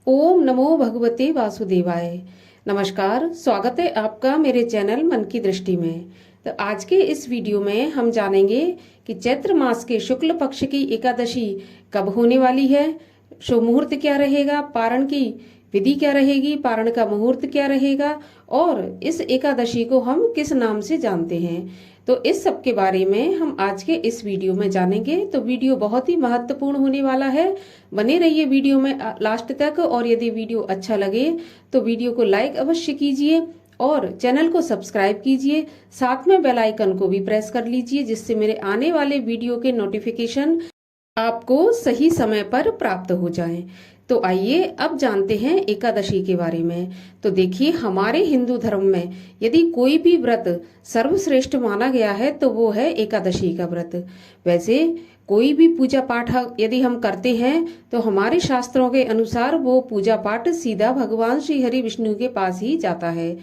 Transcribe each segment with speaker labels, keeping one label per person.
Speaker 1: ओम नमो भगवते वासुदेवाय। नमस्कार, स्वागत है आपका मेरे चैनल मन की दृष्टि में। तो आज के इस वीडियो में हम जानेंगे कि चैत्र मास के शुक्ल पक्ष की एकादशी कब होने वाली है, शुभ मुहूर्त क्या रहेगा, पारण की विधि क्या रहेगी, पारण का मुहूर्त क्या रहेगा और इस एकादशी को हम किस नाम से जानते हैं। तो इस सब के बारे में हम आज के इस वीडियो में जानेंगे। तो वीडियो बहुत ही महत्वपूर्ण होने वाला है, बने रहिए वीडियो में लास्ट तक। और यदि वीडियो अच्छा लगे तो वीडियो को लाइक अवश्य कीजिए और चैनल को सब्सक्राइब कीजिए, साथ में बेल आइकन को भी प्रेस कर लीजिए, जिससे मेरे आने वाले वीडियो के नोटिफिकेशन आपको सही समय पर प्राप्त हो जाएं। तो आइए अब जानते हैं एकादशी के बारे में। तो देखिए, हमारे हिंदू धर्म में यदि कोई भी व्रत सर्वश्रेष्ठ माना गया है तो वो है एकादशी का व्रत। वैसे कोई भी पूजा पाठ यदि हम करते हैं तो हमारे शास्त्रों के अनुसार वो पूजा पाठ सीधा भगवान श्री हरि विष्णु के पास ही जाता है,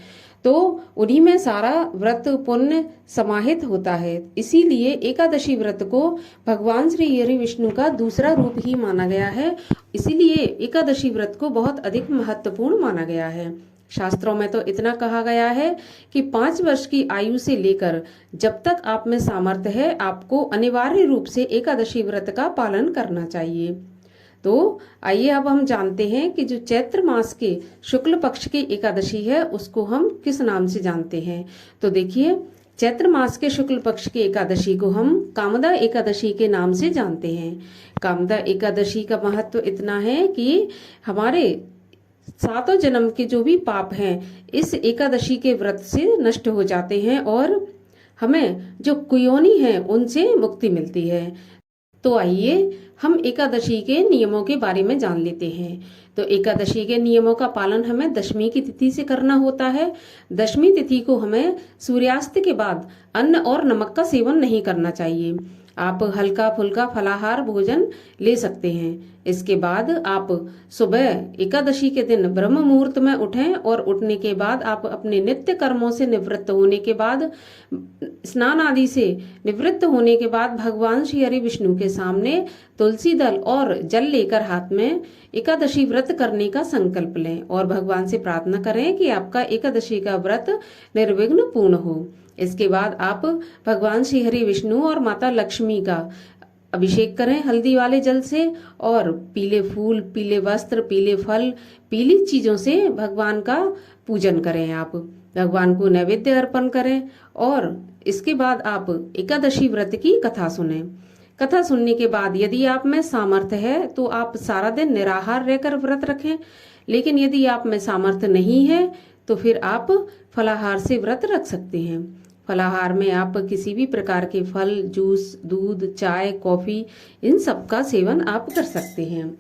Speaker 1: तो उन्हीं में सारा व्रत पुण्य समाहित होता है। इसीलिए एकादशी व्रत को भगवान श्री हरि विष्णु का दूसरा रूप ही माना गया है। इसीलिए एकादशी व्रत को बहुत अधिक महत्वपूर्ण माना गया है। शास्त्रों में तो इतना कहा गया है कि 5 वर्ष की आयु से लेकर जब तक आप में सामर्थ्य है, आपको अनिवार्य रूप से एकादशी व्रत का पालन करना चाहिए। तो आइए अब हम जानते हैं कि जो चैत्र मास के शुक्ल पक्ष की एकादशी है उसको हम किस नाम से जानते हैं। तो देखिए, चैत्र मास के शुक्ल पक्ष की एकादशी को हम कामदा एकादशी के नाम से जानते हैं। कामदा एकादशी का महत्व इतना है कि हमारे 7 जन्म के जो भी पाप हैं इस एकादशी के व्रत से नष्ट हो जाते हैं और हमें जो कुयोनी है उनसे मुक्ति मिलती है। तो आइए हम एकादशी के नियमों के बारे में जान लेते हैं। तो एकादशी के नियमों का पालन हमें दशमी की तिथि से करना होता है। दशमी तिथि को हमें सूर्यास्त के बाद अन्न और नमक का सेवन नहीं करना चाहिए। आप हल्का फुल्का फलाहार भोजन ले सकते हैं। इसके बाद आप सुबह एकादशी के दिन ब्रह्म मुहूर्त में उठें और उठने के बाद आप अपने नित्य कर्मों से निवृत्त होने के बाद, स्नान आदि से निवृत्त होने के बाद भगवान श्री हरि विष्णु के सामने तुलसी दल और जल लेकर हाथ में एकादशी व्रत करने का संकल्प लें और भगवान से प्रार्थना करें कि आपका एकादशी का व्रत निर्विघ्न पूर्ण हो। इसके बाद आप भगवान श्री हरि विष्णु और माता लक्ष्मी का अभिषेक करें हल्दी वाले जल से और पीले फूल, पीले वस्त्र, पीले फल, पीली चीजों से भगवान का पूजन करें। आप भगवान को नैवेद्य अर्पण करें और इसके बाद आप एकादशी व्रत की कथा सुने। कथा सुनने के बाद यदि आप में सामर्थ्य है तो आप सारा दिन निराहार रहकर व्रत रखें, लेकिन यदि आप में सामर्थ्य नहीं है तो फिर आप फलाहार से व्रत रख सकते हैं। फलाहार में आप किसी भी प्रकार के फल, जूस, दूध, चाय, कॉफी, इन सब का सेवन आप कर सकते हैं।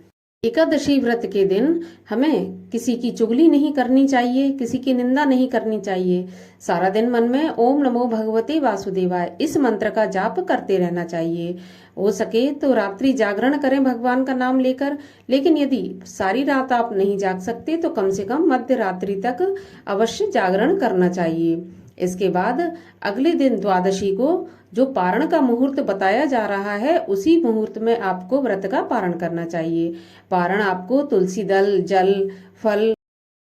Speaker 1: एकादशी व्रत के दिन हमें किसी की चुगली नहीं करनी चाहिए, किसी की निंदा नहीं करनी चाहिए। सारा दिन मन में ओम नमो भगवते वासुदेवाय इस मंत्र का जाप करते रहना चाहिए। हो सके तो रात्रि जागरण करें भगवान का नाम लेकर, लेकिन यदि सारी रात आप नहीं जाग सकते तो कम से कम मध्य रात्रि तक अवश्य जागरण करना चाहिए। इसके बाद अगले दिन द्वादशी को जो पारण का मुहूर्त बताया जा रहा है उसी मुहूर्त में आपको व्रत का पारण करना चाहिए। पारण आपको तुलसी दल, जल, फल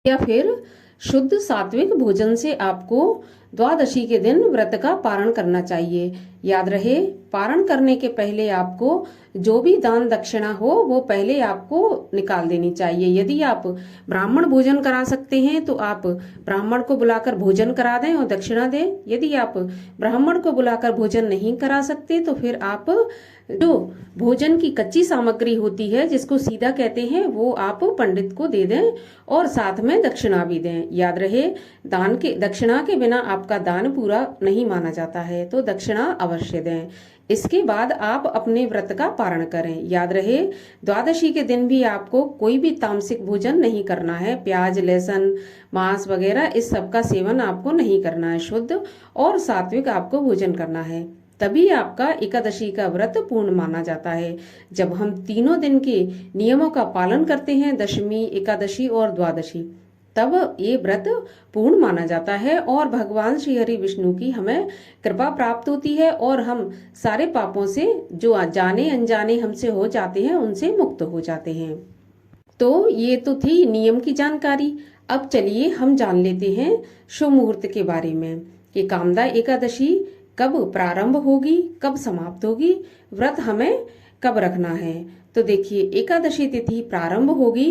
Speaker 1: या फिर शुद्ध सात्विक भोजन से आपको द्वादशी के दिन व्रत का पारण करना चाहिए। याद रहे, पारण करने के पहले आपको जो भी दान दक्षिणा हो वो पहले आपको निकाल देनी चाहिए। यदि आप ब्राह्मण भोजन करा सकते हैं तो आप ब्राह्मण को बुलाकर भोजन करा दें और दक्षिणा दें। यदि आप ब्राह्मण को बुलाकर भोजन नहीं करा सकते तो फिर आप जो भोजन की कच्ची सामग्री होती है जिसको सीधा कहते हैं वो आप पंडित को दे दें और साथ में दक्षिणा भी दें। याद रहे, दान के दक्षिणा के बिना आपका दान पूरा नहीं माना जाता है, तो दक्षिणा अवश्य दें। इसके बाद आप अपने व्रत का पारण करें। याद रहे, द्वादशी के दिन भी आपको कोई भी तामसिक भोजन नहीं करना है। प्याज, लहसुन, मांस वगैरह इस सब का सेवन आपको नहीं करना है। शुद्ध और सात्विक आपको भोजन करना है, तभी आपका एकादशी का व्रत पूर्ण माना जाता है। जब हम तीनों दिन के नियमों का पालन करते हैं, दशमी, एकादशी और द्वादशी, तब ये व्रत पूर्ण माना जाता है और भगवान श्री हरि विष्णु की हमें कृपा प्राप्त होती है और हम सारे पापों से जो जाने अनजाने हमसे हो जाते हैं उनसे मुक्त हो जाते हैं। तो ये तो थी नियम की जानकारी। अब चलिए हम जान लेते हैं शुभ मुहूर्त के बारे में कि कामदा एकादशी कब प्रारंभ होगी, कब समाप्त होगी, व्रत हमें कब रखना है। तो देखिए, एकादशी तिथि प्रारंभ होगी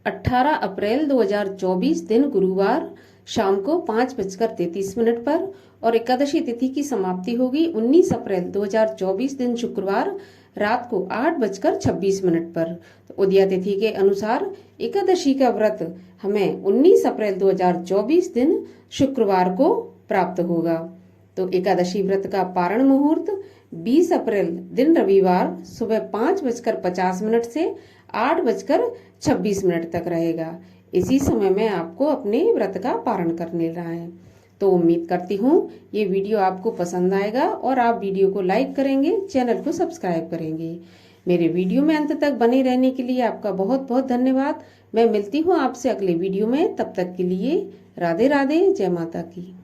Speaker 1: 18 अप्रैल 2024 दिन गुरुवार शाम को 5:33 पर और एकादशी तिथि की समाप्ति होगी 19 अप्रैल 2024 दिन शुक्रवार रात को 8:26 पर। तो उदया तिथि के अनुसार एकादशी का व्रत हमें 19 अप्रैल 2024 दिन शुक्रवार को प्राप्त होगा। तो एकादशी व्रत का पारण मुहूर्त 20 अप्रैल दिन रविवार सुबह 5:50 से 8:26 तक रहेगा। इसी समय में आपको अपने व्रत का पारण करने रहा है। तो उम्मीद करती हूँ ये वीडियो आपको पसंद आएगा और आप वीडियो को लाइक करेंगे, चैनल को सब्सक्राइब करेंगे। मेरे वीडियो में अंत तक बने रहने के लिए आपका बहुत बहुत धन्यवाद। मैं मिलती हूँ आपसे अगले वीडियो में, तब तक के लिए राधे राधे, जय माता की।